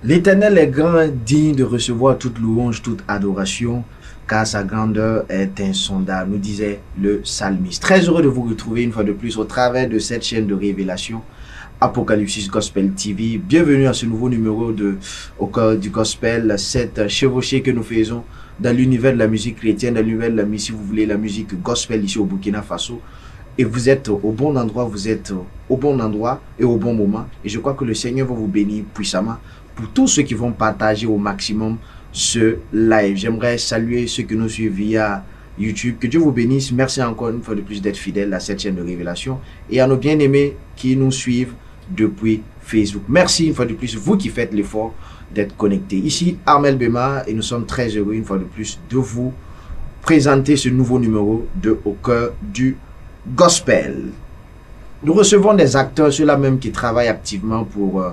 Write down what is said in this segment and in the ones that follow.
L'Éternel est grand, digne de recevoir toute louange, toute adoration, car sa grandeur est insondable, nous disait le psalmiste. Très heureux de vous retrouver une fois de plus au travers de cette chaîne de révélation Apocalypsis Gospel TV. Bienvenue à ce nouveau numéro de Au cœur du Gospel, cette chevauchée que nous faisons dans l'univers de la musique chrétienne, dans l'univers de la musique, si vous voulez, la musique gospel ici au Burkina Faso. Et vous êtes au bon endroit, vous êtes au bon endroit et au bon moment. Et je crois que le Seigneur va vous bénir puissamment pour tous ceux qui vont partager au maximum ce live. J'aimerais saluer ceux qui nous suivent via YouTube. Que Dieu vous bénisse. Merci encore une fois de plus d'être fidèles à cette chaîne de révélation. Et à nos bien-aimés qui nous suivent depuis Facebook. Merci une fois de plus, vous qui faites l'effort d'être connectés. Ici, Armel Bema, et nous sommes très heureux une fois de plus de vous présenter ce nouveau numéro de Au cœur du Gospel. Nous recevons des acteurs, ceux-là même qui travaillent activement pour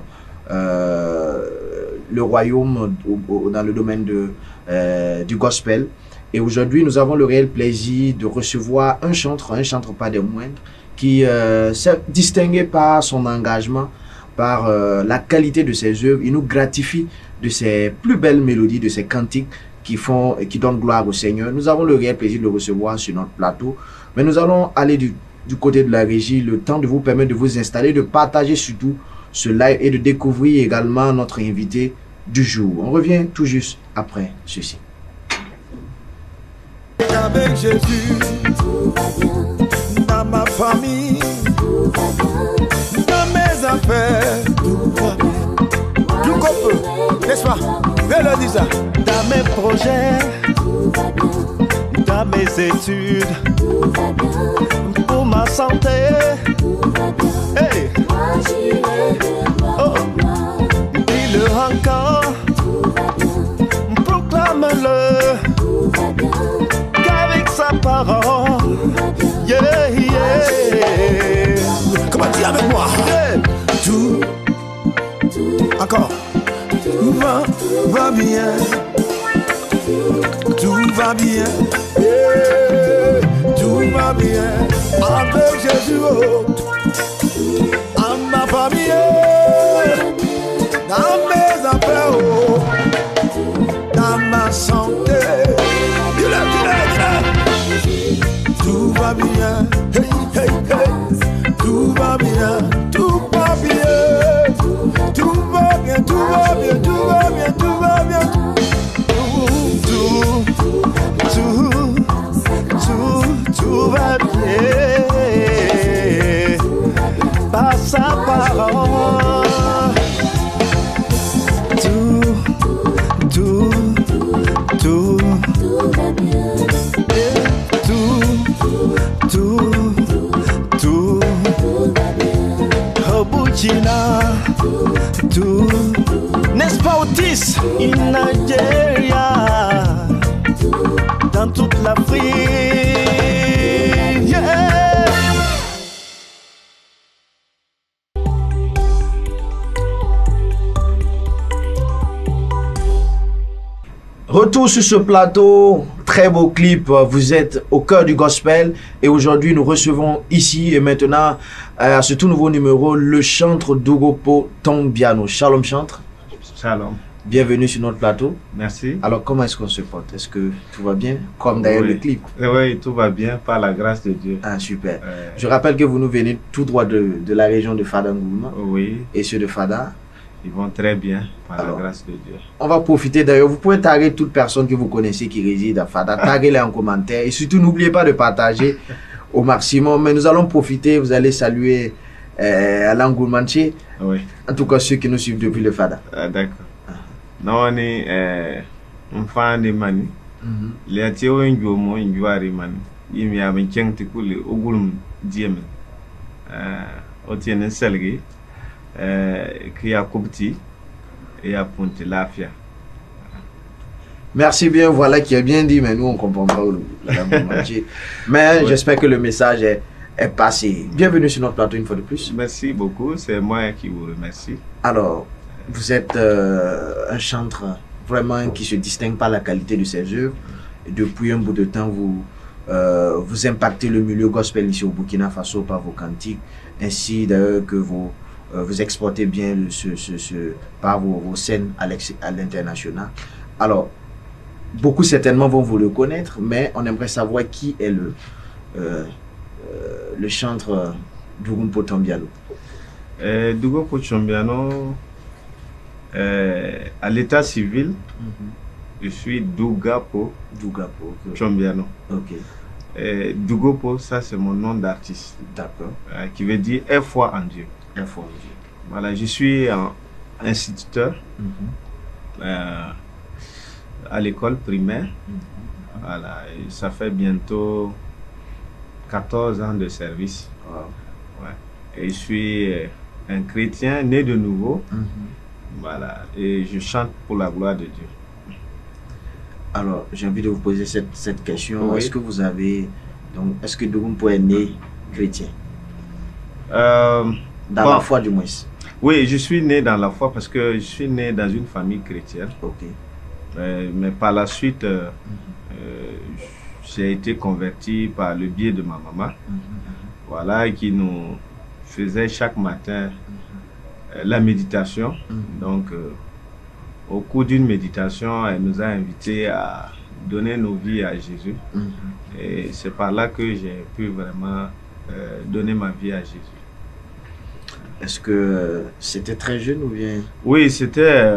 le royaume dans le domaine du gospel. Et aujourd'hui, nous avons le réel plaisir de recevoir un chanteur pas des moindres, qui s'est distingué par son engagement, par la qualité de ses œuvres. Il nous gratifie de ses plus belles mélodies, de ses cantiques qui donnent gloire au Seigneur. Nous avons le réel plaisir de le recevoir sur notre plateau. Mais nous allons aller du côté de la régie, le temps de vous permettre de vous installer, de partager surtout ce live et de découvrir également notre invité du jour. On revient tout juste après ceci. Avec Jésus, tout va bien. Dans ma famille, tout va bien. Dans mes affaires, tout va bien. Tout qu'on peut, n'est-ce pas? Mélodie ça. Dans mes projets, tout va bien. Dans mes études, tout va bien. Pour ma santé, tout va bien. Hey! Oh! Dis-le encore, tout va bien. Proclame-le, tout va bien. Qu'avec sa parole, yeah, yeah. Comment dire avec moi? Yeah. Tout, encore. Tout va bien. Tout va bien. Yeah. Tout va bien. Avec Jésus, oh. En ma famille, dans mes affaires, oh. Dans ma santé. Tout va bien, hey, hey, hey. Tout va bien, tout va bien. Tout va bien, tout va bien, tout va bien, tout va bien. Tout va bien. Par sa parole. Tout va bien. Tout va bien. Au Burkina, tout. N'est-ce pas Otis? In Nigeria, dans toute l'Afrique. Yeah. Retour sur ce plateau, très beau clip, vous êtes au cœur du gospel et aujourd'hui nous recevons ici et maintenant à ce tout nouveau numéro le chantre Dougopo Tombiano. Shalom chantre. Shalom. Bienvenue sur notre plateau. Merci. Alors comment est-ce qu'on se porte? Est-ce que tout va bien? Comme d'ailleurs le clip. Oui, tout va bien par la grâce de Dieu. Ah super. Je rappelle que vous nous venez tout droit de la région de Fada Ngoulma. Oui. Et ceux de Fada. Ils vont très bien par la grâce de Dieu. On va profiter d'ailleurs, vous pouvez taguer toute personne que vous connaissez qui réside à Fada, taguez-les en commentaire et surtout n'oubliez pas de partager au maximum. Mais nous allons profiter, vous allez saluer Alain Goulmanché, oui. En tout cas ceux qui nous suivent depuis le Fada. D'accord. Non, on est un fan de Mani. Les Théo et Jomo, une Juari Mani. Il y a un chien qui coule au Goulm Diem. Au tien Selgi. Qui a Koubti et a Ponte Lafia. Merci bien, voilà qui a bien dit, mais nous on ne comprend pas mais ouais. J'espère que le message est passé. Bienvenue sur notre plateau une fois de plus. Merci beaucoup, c'est moi qui vous remercie. Alors, vous êtes un chanteur vraiment qui se distingue par la qualité de ses œuvres. Et depuis un bout de temps, vous impactez le milieu gospel ici au Burkina Faso par vos cantiques, ainsi d'ailleurs que vos vous exportez bien par vos scènes à l'international. Alors, beaucoup certainement vont vous le connaître, mais on aimerait savoir qui est le chantre Dougoumpo Tombiano. Dougoumpo Tombiano, à l'état civil, je suis Dougapo Tombiano. Dougopo, ça c'est mon nom d'artiste. D'accord. Qui veut dire « Aie foi en Dieu ». Voilà, je suis instituteur à l'école primaire. Voilà, et ça fait bientôt 14 ans de service. Ouais. Et je suis un chrétien né de nouveau. Voilà, et je chante pour la gloire de Dieu. Alors, j'ai envie de vous poser cette question. Oui. Est-ce que vous avez... Donc, est-ce que Dougoumpo est né chrétien? Dans la foi, du moins. Oui, je suis né dans la foi parce que je suis né dans une famille chrétienne. Mais par la suite, j'ai été converti par le biais de ma maman. Voilà, qui nous faisait chaque matin la méditation. Donc, au cours d'une méditation, elle nous a invités à donner nos vies à Jésus. Et c'est par là que j'ai pu vraiment donner ma vie à Jésus. Est-ce que c'était très jeune ou bien? Oui, c'était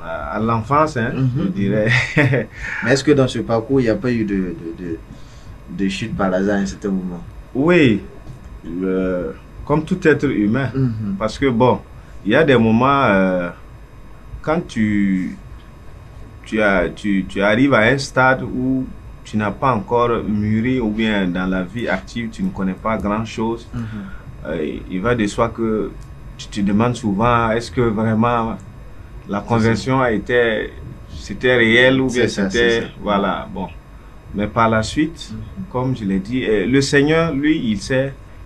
à l'enfance, hein, je dirais. Mais est-ce que dans ce parcours, il n'y a pas eu de chute par hasard à un certain moment? Oui, comme tout être humain. Parce que bon, il y a des moments, quand tu arrives à un stade où tu n'as pas encore mûri, ou bien dans la vie active, tu ne connais pas grand-chose, il va de soi que tu te demandes souvent, est-ce que vraiment la conversion c'était réel ou bien c'était... Voilà, bon. Mais par la suite, comme je l'ai dit, le Seigneur, lui,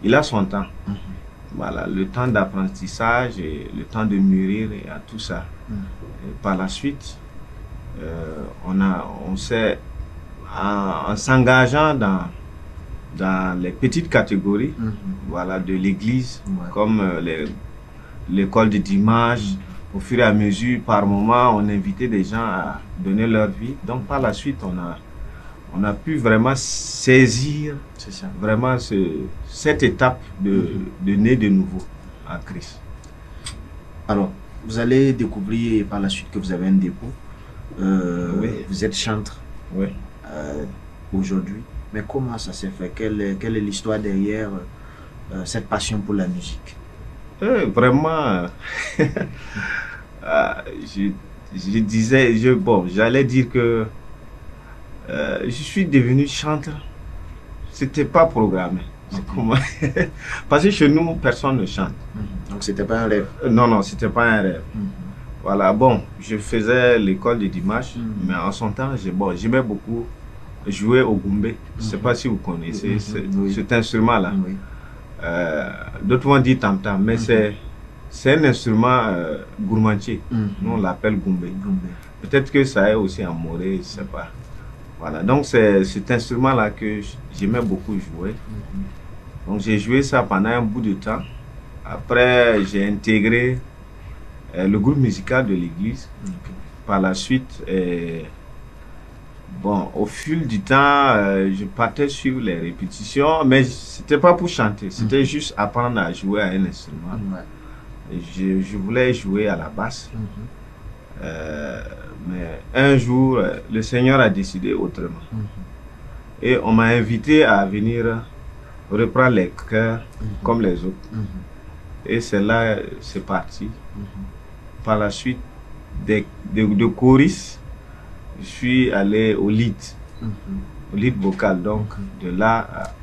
il a son temps. Voilà, le temps d'apprentissage et le temps de mûrir et à tout ça. Et par la suite, on s'est, en s'engageant dans les petites catégories, voilà, de l'église, comme l'école de dimanche. Au fur et à mesure, par moment, on invitait des gens à donner leur vie. Donc par la suite, on a pu vraiment saisir vraiment cette étape de né de nouveau en Christ. Alors, vous allez découvrir par la suite que vous avez un dépôt. Oui. Vous êtes chantre aujourd'hui. Mais comment ça s'est fait? Quelle est l'histoire derrière cette passion pour la musique? Vraiment, j'allais dire que je suis devenu chanteur. C'était pas programmé. Parce que chez nous, personne ne chante. Donc c'était pas un rêve? Non, c'était pas un rêve. Voilà, bon, je faisais l'école de dimanche, mais en son temps, j'aimais beaucoup jouer au goumbé. Je ne sais pas si vous connaissez cet instrument-là. D'autres vont dire tam-tam, mais c'est un instrument gourmandier. Nous, on l'appelle goumbé. Peut-être que ça est aussi en moré, je ne sais pas. Voilà, donc c'est cet instrument-là que j'aimais beaucoup jouer. Donc j'ai joué ça pendant un bout de temps. Après, j'ai intégré le groupe musical de l'église. Par la suite, bon, au fil du temps, je partais sur les répétitions, mais c'était pas pour chanter, c'était juste apprendre à jouer à un instrument. Je voulais jouer à la basse. Mais un jour, le Seigneur a décidé autrement. Et on m'a invité à venir reprendre les chœurs comme les autres. Et c'est là, c'est parti. Par la suite, de choriste, je suis allé au lead vocal. Donc, de là,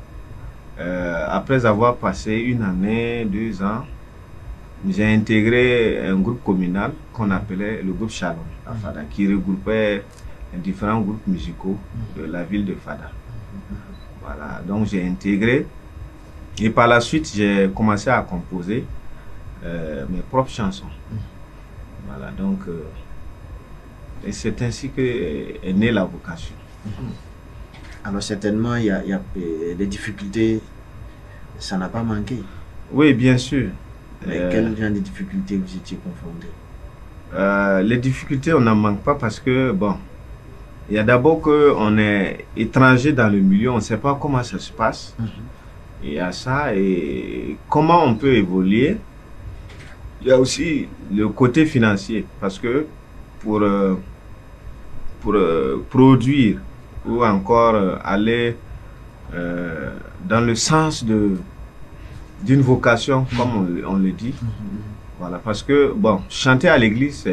après avoir passé une année, 2 ans, j'ai intégré un groupe communal qu'on appelait le groupe Shalom à Fada, qui regroupait différents groupes musicaux de la ville de Fada. Voilà, donc j'ai intégré et par la suite j'ai commencé à composer mes propres chansons. Voilà, donc et c'est ainsi que est née la vocation. Alors certainement il y a des difficultés, ça n'a pas manqué. Oui, bien sûr. Mais quel genre de difficultés vous étiez confrontés? Les difficultés, on n'en manque pas parce que, bon, il y a d'abord qu'on est étranger dans le milieu, on ne sait pas comment ça se passe. Il y a ça, et comment on peut évoluer. Il y a aussi le côté financier, parce que pour produire ou encore aller dans le sens d'une vocation, comme on le dit. Voilà, parce que, bon, chanter à l'église,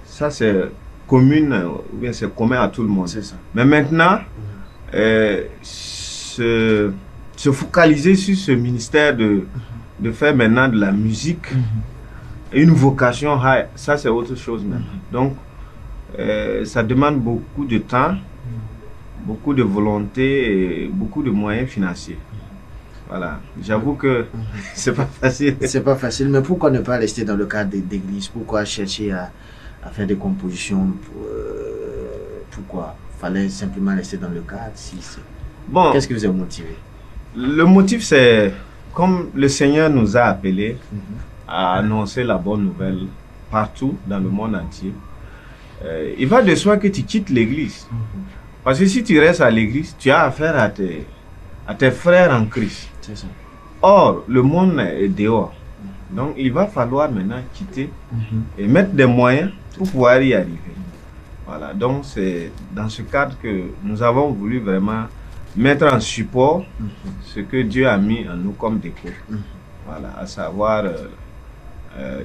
c'est commune, ou bien c'est commun à tout le monde. C'est ça. Mais maintenant, se focaliser sur ce ministère de faire maintenant de la musique, une vocation, ça c'est autre chose maintenant. Donc, ça demande beaucoup de temps, beaucoup de volonté et beaucoup de moyens financiers. Voilà, j'avoue que c'est pas facile. C'est pas facile, mais pourquoi ne pas rester dans le cadre d'église? Pourquoi chercher à faire des compositions? Pourquoi fallait simplement rester dans le cadre? Bon, qu'est-ce qui vous a motivé? Le motif, c'est comme le Seigneur nous a appelés à annoncer la bonne nouvelle partout dans le monde entier. Il va de soi que tu quittes l'église. Parce que si tu restes à l'église, tu as affaire à tes frères en Christ. C'est ça. Or, le monde est dehors. Donc, il va falloir maintenant quitter et mettre des moyens pour pouvoir y arriver. Voilà, donc c'est dans ce cadre que nous avons voulu vraiment mettre en support ce que Dieu a mis en nous comme déco. Voilà, à savoir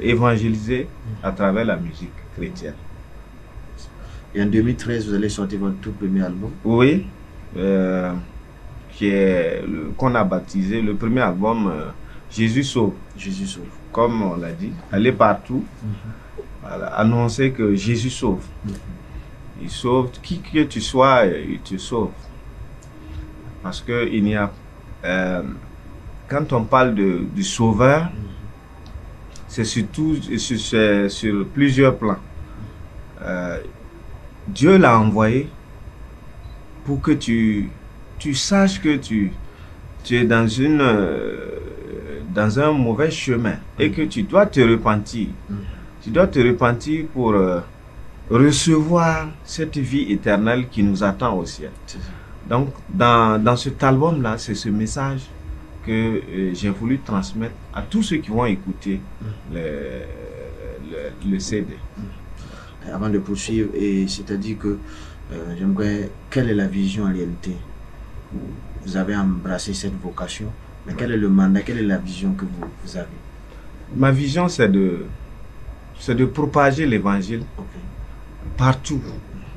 évangéliser à travers la musique chrétienne. Et en 2013, vous allez sortir votre tout premier album? Oui, qu'on a baptisé le premier album Jésus sauve. Jésus sauve. Comme on l'a dit, aller partout, voilà, annoncer que Jésus sauve. Il sauve, qui que tu sois, il te sauve. Parce que il y a, quand on parle du sauveur, c'est surtout sur plusieurs plans. Dieu l'a envoyé pour que tu saches que tu es dans un mauvais chemin et que tu dois te repentir. Tu dois te repentir pour recevoir cette vie éternelle qui nous attend au ciel. Donc, dans cet album-là, c'est ce message que j'ai voulu transmettre à tous ceux qui vont écouter le CD. Avant de poursuivre, c'est-à-dire que j'aimerais, quelle est la vision en réalité? Vous avez embrassé cette vocation, mais quel est le mandat, quelle est la vision que vous avez? Ma vision, c'est de propager l'évangile partout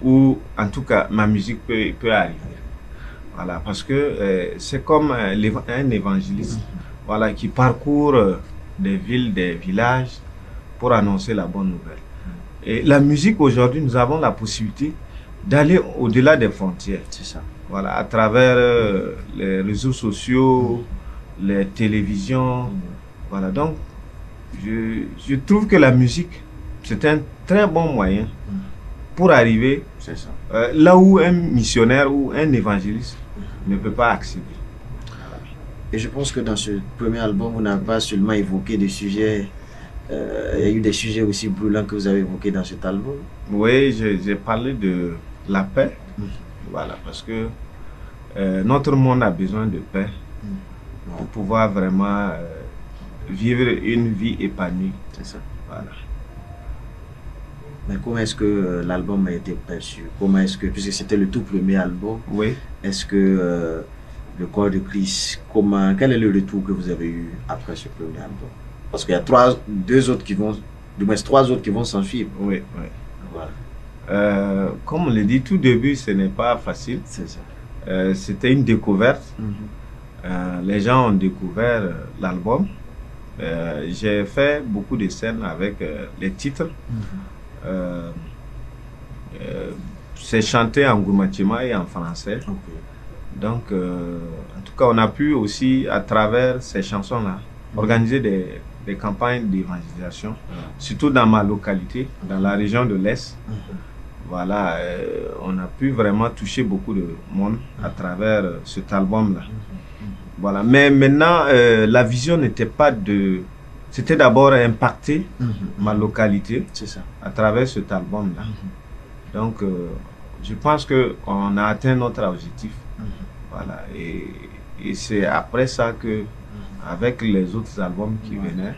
où, en tout cas, ma musique peut arriver. Voilà, parce que c'est comme un évangéliste, voilà, qui parcourt des villes, des villages pour annoncer la bonne nouvelle. Et la musique, aujourd'hui, nous avons la possibilité d'aller au-delà des frontières. C'est ça. Voilà, à travers les réseaux sociaux, les télévisions. Voilà, donc, je trouve que la musique, c'est un très bon moyen pour arriver là où un missionnaire ou un évangéliste ne peut pas accéder. Et je pense que dans ce premier album, vous n'avez pas seulement évoqué des sujets, il y a eu des sujets aussi brûlants que vous avez évoqués dans cet album. Oui, j'ai parlé de la paix. Voilà, parce que notre monde a besoin de paix pour pouvoir vraiment vivre une vie épanouie. C'est ça. Voilà. Mais comment est-ce que l'album a été perçu? Comment est-ce que, puisque c'était le tout premier album, est-ce que le corps de Christ, quel est le retour que vous avez eu après ce premier album? Parce qu'il y a trois autres qui vont s'en suivre. Oui, oui. Voilà. Comme on l'a dit, tout début, ce n'est pas facile. C'est ça. C'était une découverte. Les gens ont découvert l'album. J'ai fait beaucoup de scènes avec les titres. C'est chanté en Goumachima et en français. Donc, en tout cas, on a pu aussi, à travers ces chansons-là, organiser des campagnes d'évangélisation, surtout dans ma localité, dans la région de l'Est. Voilà, on a pu vraiment toucher beaucoup de monde à travers cet album-là. Voilà, mais maintenant, la vision n'était pas de c'était d'abord impacter ma localité ça. À travers cet album-là. Donc, je pense qu'on a atteint notre objectif. Voilà. Et c'est après ça que, avec les autres albums qui venaient,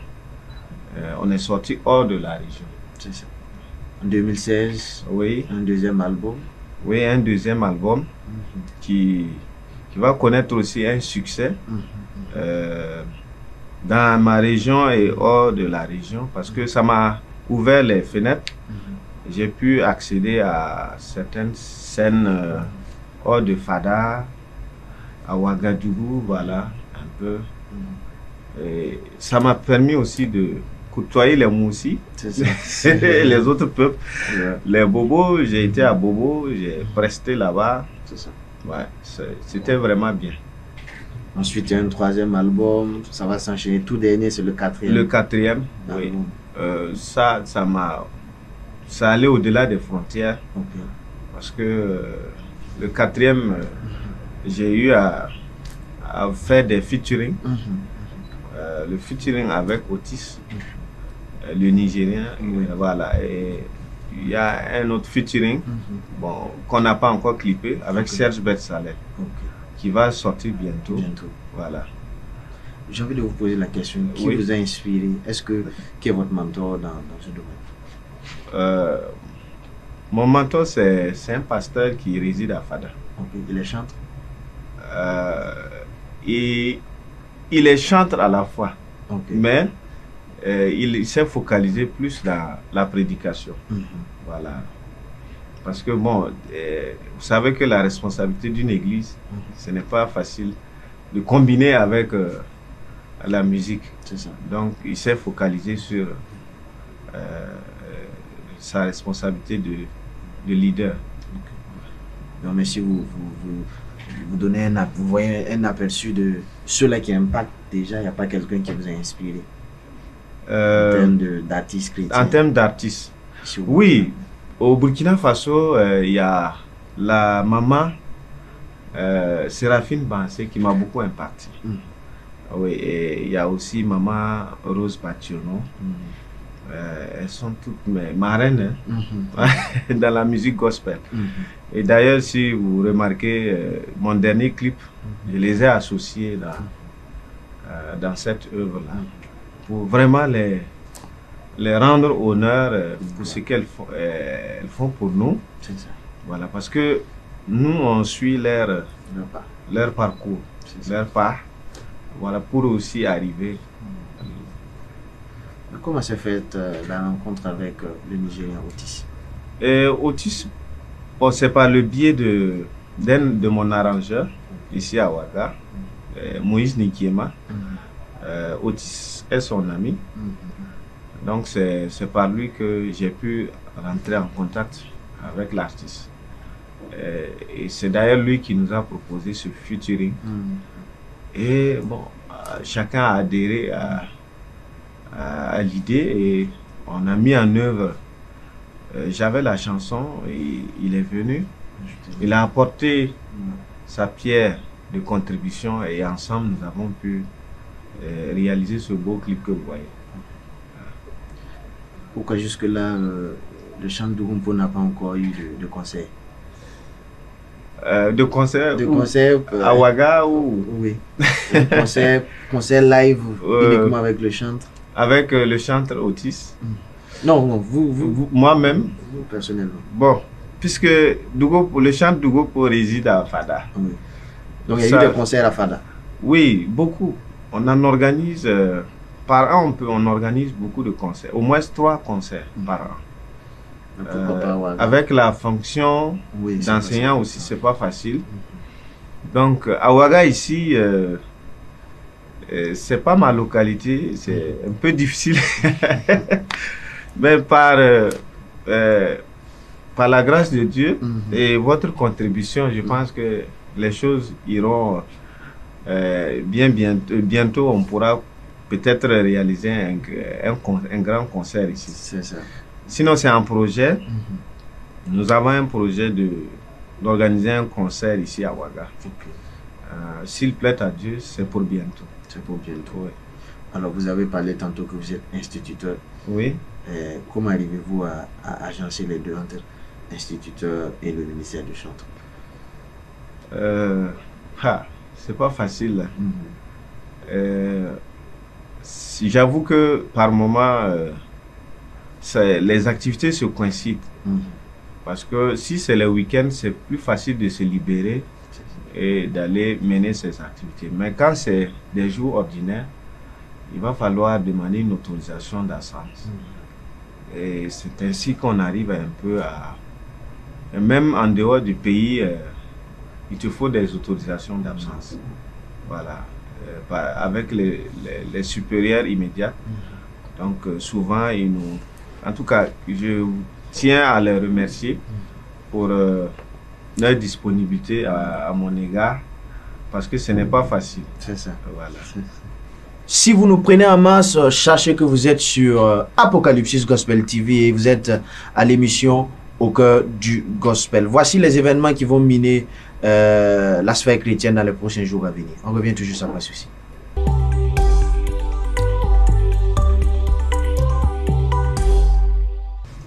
on est sorti hors de la région. C'est ça. En 2016, oui. Un deuxième album. Oui, un deuxième album qui va connaître aussi un succès dans ma région et hors de la région, parce que ça m'a ouvert les fenêtres. J'ai pu accéder à certaines scènes hors de Fada, à Ouagadougou, voilà, un peu. Et ça m'a permis aussi de côtoyer les Moussi, les autres peuples, les Bobos. J'ai été à Bobo, j'ai presté là-bas. Ouais, c'était vraiment bien. Ensuite, il y a un troisième album, ça va s'enchaîner. Tout dernier, c'est le quatrième. Le quatrième, oui. Ça allait au-delà des frontières. Parce que le quatrième, j'ai eu à faire des featuring. Le featuring avec Otis, le Nigérien, voilà. Et il y a un autre featuring bon, qu'on n'a pas encore clippé avec Serge Betsaleh, qui va sortir bientôt. Voilà. J'ai envie de vous poser la question, qui vous a inspiré? Qui est votre mentor dans ce domaine? Mon mentor, c'est un pasteur qui réside à Fada. Il est chantre? Il est chantre à la fois, mais il s'est focalisé plus dans la prédication. Voilà. Parce que bon, vous savez que la responsabilité d'une église, ce n'est pas facile de combiner avec la musique. Ça. Donc il s'est focalisé sur sa responsabilité de leader. Non, mais si vous donnez vous voyez un aperçu de ceux-là qui impactent déjà, il n'y a pas quelqu'un qui vous a inspiré en termes d'artistes chrétiens? En termes d'artistes, oui. Au Burkina Faso, il y a la maman Séraphine Bansé qui m'a beaucoup impacté. Oui, et il y a aussi maman Rose Bationo. Elles sont toutes mes marraines dans la musique gospel. Et d'ailleurs, si vous remarquez mon dernier clip, je les ai associés dans cette œuvre-là pour vraiment les rendre honneur pour ce qu'elles font pour nous. Voilà, parce que nous, on suit leur parcours, leur pas, voilà, pour aussi arriver. Comment s'est faite la rencontre avec le Nigérien Otis? Otis, c'est par le biais de mon arrangeur ici à Ouaga, Moïse Nikiema. Otis est son ami. Donc c'est par lui que j'ai pu rentrer en contact avec l'artiste. Et c'est d'ailleurs lui qui nous a proposé ce featuring. Et bon, chacun a adhéré à l'idée et on a mis en œuvre. J'avais la chanson et il est venu. Il a apporté sa pierre de contribution et ensemble nous avons pu réaliser ce beau clip que vous voyez. Pourquoi jusque-là, le chant de Dougumpo n'a pas encore eu de concert? De concert à à Ouaga ou... Oui. concert live uniquement avec le chantre? Avec le chantre Otis. Non, vous moi-même. Vous personnellement. Bon, puisque le chantre Dougumpo réside à Fada. Oui. Donc il y a eu des concerts à Fada? Oui, beaucoup. On en organise... par an, on organise beaucoup de concerts, au moins 3 concerts par an. Avec la fonction d'enseignant aussi, c'est pas facile. Donc, à Ouaga ici, c'est pas ma localité, c'est un peu difficile. Mais par la grâce de Dieu et votre contribution, je pense que les choses iront bientôt, on pourra peut-être réaliser un grand concert ici. C'est ça. Sinon, c'est un projet. Nous avons un projet d'organiser un concert ici à Ouaga. S'il plaît à Dieu, c'est pour bientôt. C'est pour bientôt. Oui. Alors, vous avez parlé tantôt que vous êtes instituteur. Oui. Comment arrivez-vous à agencer les deux entre instituteur et le ministère du Chantre? C'est pas facile. J'avoue que par moment, les activités se coïncident. Parce que si c'est le week-end, c'est plus facile de se libérer et d'aller mener ces activités. Mais quand c'est des jours ordinaires, il va falloir demander une autorisation d'absence. Et c'est ainsi qu'on arrive un peu à... Même en dehors du pays, il te faut des autorisations d'absence. Voilà. Avec les supérieurs immédiats. Donc souvent, ils nous... En tout cas, je tiens à les remercier pour leur disponibilité à mon égard. Parce que ce n'est pas facile. C'est ça. Voilà. Si vous nous prenez en masse, sachez que vous êtes sur Apocalypsis Gospel TV et vous êtes à l'émission Au cœur du Gospel. Voici les événements qui vont miner la sphère chrétienne dans les prochains jours à venir. On revient tout juste après ceci.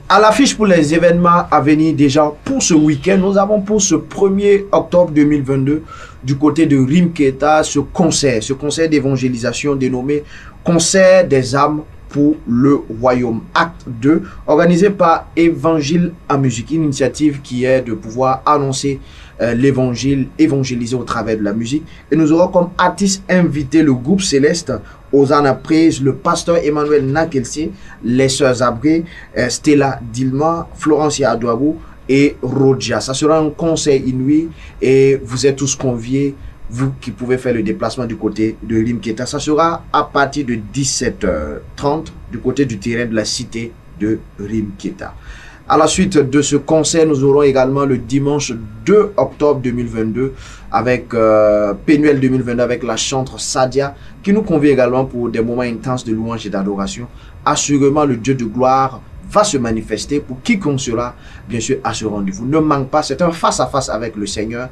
À l'affiche pour les événements à venir déjà pour ce week-end, nous avons pour ce 1er octobre 2022 du côté de Rimketa ce concert d'évangélisation dénommé Concert des âmes pour le royaume, acte 2, organisé par Évangile en musique, une initiative qui est de pouvoir annoncer l'évangile, évangéliser au travers de la musique. Et nous aurons comme artiste invité le groupe Céleste, Hosanna Praise, le pasteur Emmanuel Nakelsi, les sœurs Abré, Stella Dilma, Florencia Adouabou et Rodia. Ça sera un concert inouï et vous êtes tous conviés, vous qui pouvez faire le déplacement du côté de Rimketa. Ça sera à partir de 17h30 du côté du terrain de la cité de Rimketa. À la suite de ce concert, nous aurons également le dimanche 2 octobre 2022 avec Pénuel 2022 avec la chantre Sadia qui nous convie également pour des moments intenses de louange et d'adoration. Assurément, le Dieu de gloire va se manifester pour quiconque sera bien sûr à ce rendez-vous. Ne manque pas, c'est un face-à-face avec le Seigneur.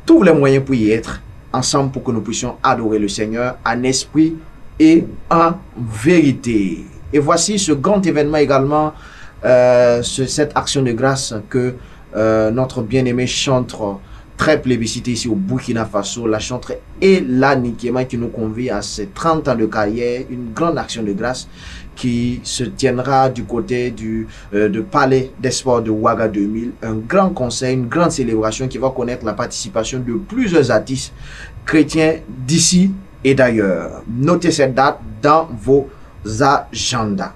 Tous les moyens pour y être ensemble pour que nous puissions adorer le Seigneur en esprit et en vérité. Et voici ce grand événement également, cette action de grâce que notre bien-aimé chantre très plébiscité ici au Burkina Faso, la chantre Ella Nikema qui nous convie à ses 30 ans de carrière, une grande action de grâce qui se tiendra du côté du Palais des Sports de Ouaga 2000, un grand concert, une grande célébration qui va connaître la participation de plusieurs artistes chrétiens d'ici et d'ailleurs. Notez cette date dans vos agendas.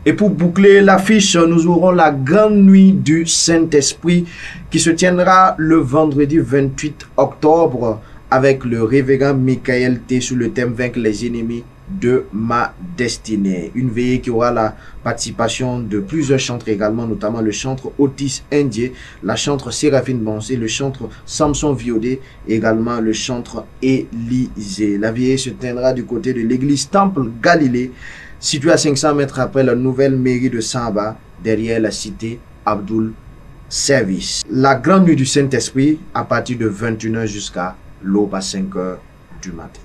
Et pour boucler l'affiche, nous aurons la grande nuit du Saint-Esprit qui se tiendra le vendredi 28 octobre avec le révérend Michael T sous le thème Vaincre les ennemis de ma destinée. Une veillée qui aura la participation de plusieurs chantres également, notamment le chantre Otis Indie, la chantre Séraphine Bansé, le chantre Samson Viodé, également le chantre Élysée. La veillée se tiendra du côté de l'église Temple Galilée, située à 500 mètres après la nouvelle mairie de Samba, derrière la cité Abdoul Service. La grande nuit du Saint-Esprit à partir de 21h jusqu'à l'aube à 5h du matin.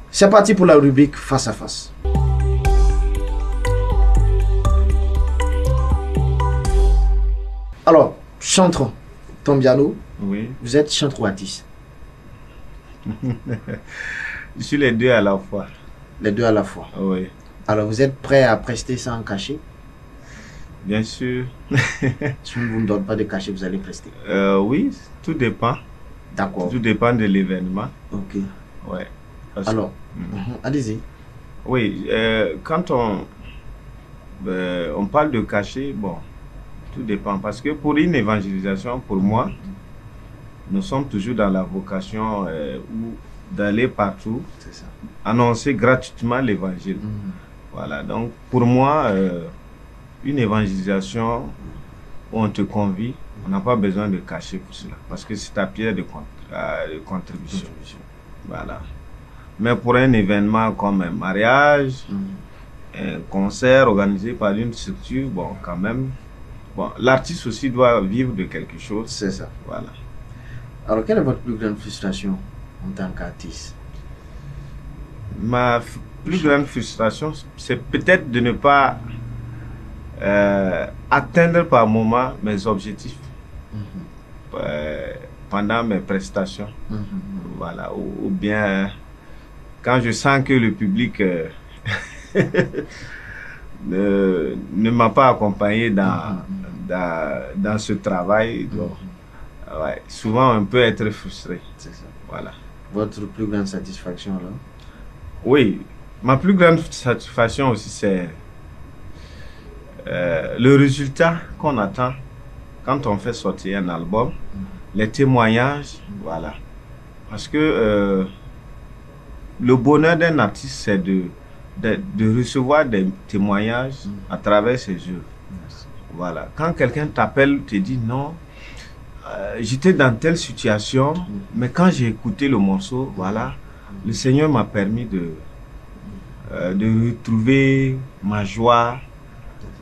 C'est parti pour la rubrique Face à Face. Alors, chantre Tombiano, oui. Vous êtes chantre ou artiste? Je suis les deux à la fois. Les deux à la fois. Oui. Alors, vous êtes prêt à prester sans cachet? Bien sûr. Si vous ne donnez pas de cachet, vous allez prester? Oui, tout dépend. D'accord. Tout dépend de l'événement. Ok. Ouais. Alors, allez-y. Oui, quand on parle de cachet, bon, tout dépend. Parce que pour une évangélisation, pour moi, nous sommes toujours dans la vocation d'aller partout, annoncer gratuitement l'évangile. Voilà, donc pour moi, une évangélisation où on te convie, on n'a pas besoin de cachet pour cela. Parce que c'est ta pierre de contribution. Voilà. Mais pour un événement comme un mariage, un concert organisé par une structure, bon, quand même, bon, l'artiste aussi doit vivre de quelque chose. C'est ça. Voilà. Alors, quelle est votre plus grande frustration en tant qu'artiste? plus grande frustration, c'est peut-être de ne pas atteindre par moment mes objectifs pendant mes prestations. Voilà, ou bien quand je sens que le public ne m'a pas accompagné dans ce travail. Donc, ouais, souvent on peut être frustré. C'est ça. Voilà. Votre plus grande satisfaction là? Oui, ma plus grande satisfaction aussi, c'est le résultat qu'on attend quand on fait sortir un album, les témoignages, voilà. Parce que le bonheur d'un artiste, c'est de recevoir des témoignages à travers ses œuvres. Voilà. Quand quelqu'un t'appelle, te dit non, j'étais dans telle situation, mais quand j'ai écouté le morceau, voilà, le Seigneur m'a permis de retrouver ma joie,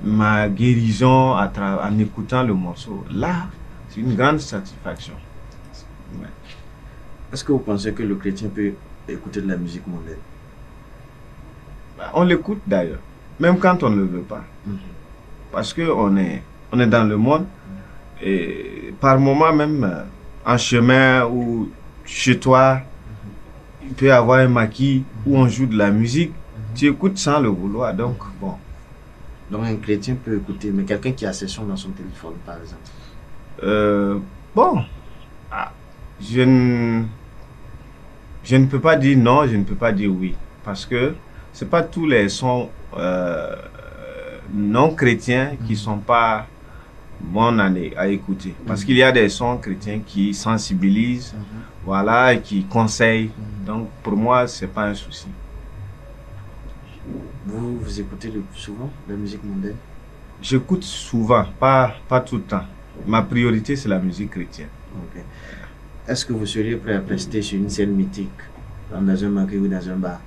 ma guérison en écoutant le morceau. Là, c'est une grande satisfaction. Ouais. Est-ce que vous pensez que le chrétien peut écouter de la musique mondaine? On l'écoute d'ailleurs, même quand on ne le veut pas. Parce qu'on est dans le monde et par moment même en chemin ou chez toi, il peut y avoir un maquis où on joue de la musique, tu écoutes sans le vouloir. Donc, bon. Donc un chrétien peut écouter, mais quelqu'un qui a ses sons dans son téléphone, par exemple. Bon, je ne peux pas dire non, je ne peux pas dire oui. Parce que ce n'est pas tous les sons non chrétiens qui ne sont pas bons à écouter. Parce qu'il y a des sons chrétiens qui sensibilisent, voilà, et qui conseillent. Donc pour moi, ce n'est pas un souci. Vous écoutez le plus souvent la musique mondaine? J'écoute souvent, pas tout le temps. Ma priorité, c'est la musique chrétienne. Okay. Est-ce que vous seriez prêt à prester sur une scène mythique, dans un maquis ou dans un bar?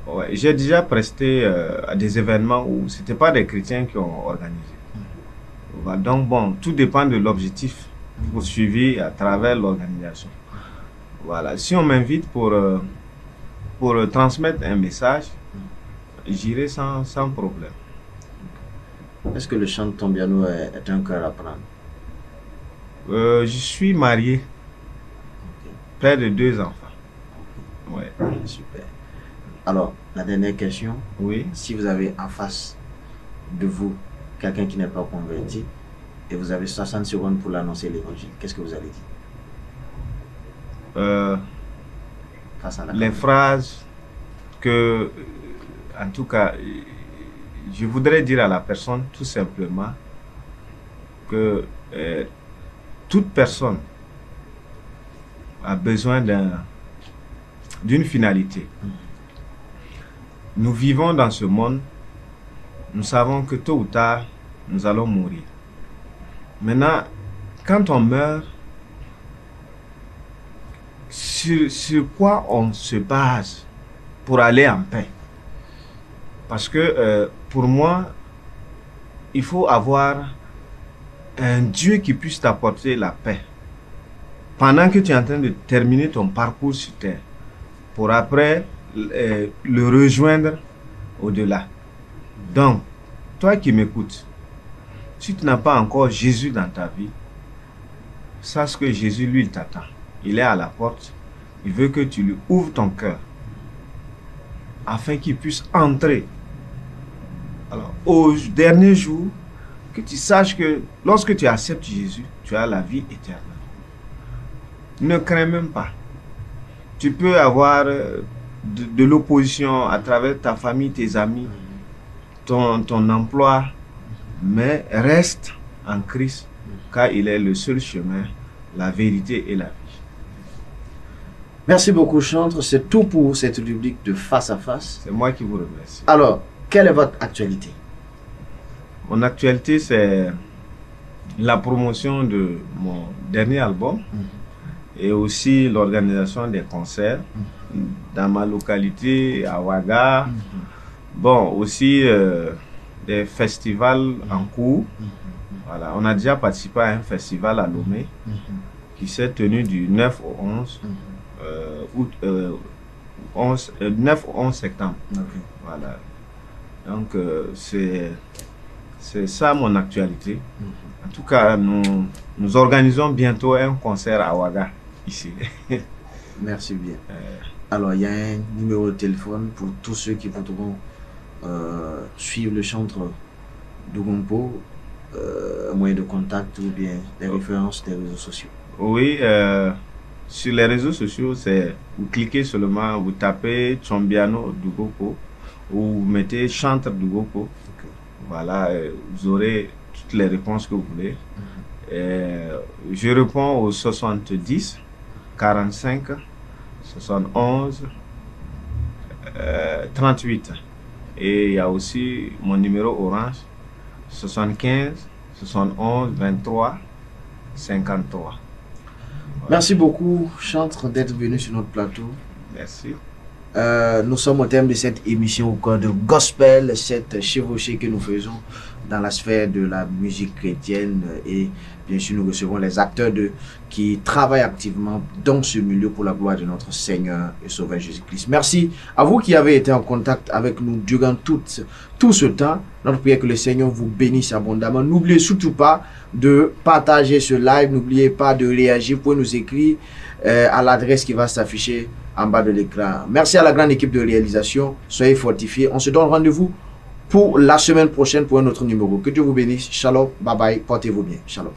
Ouais, j'ai déjà presté à des événements où ce n'était pas des chrétiens qui ont organisé. Voilà, donc bon, tout dépend de l'objectif poursuivi à travers l'organisation. Voilà, si on m'invite pour transmettre un message, j'irai sans problème. Est-ce que le chant de Tombiano est un cœur à prendre? Je suis marié, père de 2 enfants. Ouais. Super. Alors, la dernière question. Oui. Si vous avez en face de vous quelqu'un qui n'est pas converti et vous avez 60 secondes pour l'annoncer l'évangile, qu'est-ce que vous allez dire? Face à les phrases que, en tout cas, je voudrais dire à la personne tout simplement que toute personne a besoin d'une finalité. Nous vivons dans ce monde, nous savons que tôt ou tard, nous allons mourir. Maintenant, quand on meurt, sur quoi on se base pour aller en paix? Parce que pour moi, il faut avoir un Dieu qui puisse t'apporter la paix pendant que tu es en train de terminer ton parcours sur terre, pour après le rejoindre au-delà. Donc, toi qui m'écoutes, si tu n'as pas encore Jésus dans ta vie, sache que Jésus, lui, il t'attend. Il est à la porte. Il veut que tu lui ouvres ton cœur afin qu'il puisse entrer. Alors, au dernier jour, que tu saches que lorsque tu acceptes Jésus, tu as la vie éternelle. Ne crains même pas. Tu peux avoir de l'opposition à travers ta famille, tes amis, ton emploi, mais reste en Christ, car il est le seul chemin, la vérité et la vie. Merci beaucoup, Chantre. C'est tout pour cette rubrique de Face à Face. C'est moi qui vous remercie. Alors, quelle est votre actualité? Mon actualité, c'est la promotion de mon dernier album et aussi l'organisation des concerts dans ma localité, à Ouaga. Bon, aussi des festivals en cours. Voilà, on a déjà participé à un festival à Lomé qui s'est tenu du 9 au 11 août, 9-11 septembre. Ok. Voilà. Donc, c'est ça mon actualité. En tout cas, nous organisons bientôt un concert à Ouaga, ici. Merci bien. Alors, il y a un numéro de téléphone pour tous ceux qui voudront suivre le chantre Dougompo, un moyen de contact ou bien des références des réseaux sociaux. Oui, sur les réseaux sociaux, vous cliquez seulement, vous tapez Chombiano Dougompo ou vous mettez chantre Dougompo. Okay. Voilà, vous aurez toutes les réponses que vous voulez. Je réponds au 70 45 71 38. Et il y a aussi mon numéro orange 75 71 23 53. Voilà. Merci beaucoup, chantre, d'être venu sur notre plateau. Merci. Nous sommes au terme de cette émission au cœur de gospel, cette chevauchée que nous faisons dans la sphère de la musique chrétienne, et bien sûr nous recevons les acteurs qui travaillent activement dans ce milieu pour la gloire de notre Seigneur et Sauveur Jésus-Christ. Merci à vous qui avez été en contact avec nous durant tout ce temps. Notre prière que le Seigneur vous bénisse abondamment. N'oubliez surtout pas de partager ce live, n'oubliez pas de réagir. Vous pouvez nous écrire à l'adresse qui va s'afficher en bas de l'écran. Merci à la grande équipe de réalisation. Soyez fortifiés. On se donne rendez-vous pour la semaine prochaine pour un autre numéro. Que Dieu vous bénisse. Shalom. Bye bye. Portez-vous bien. Shalom.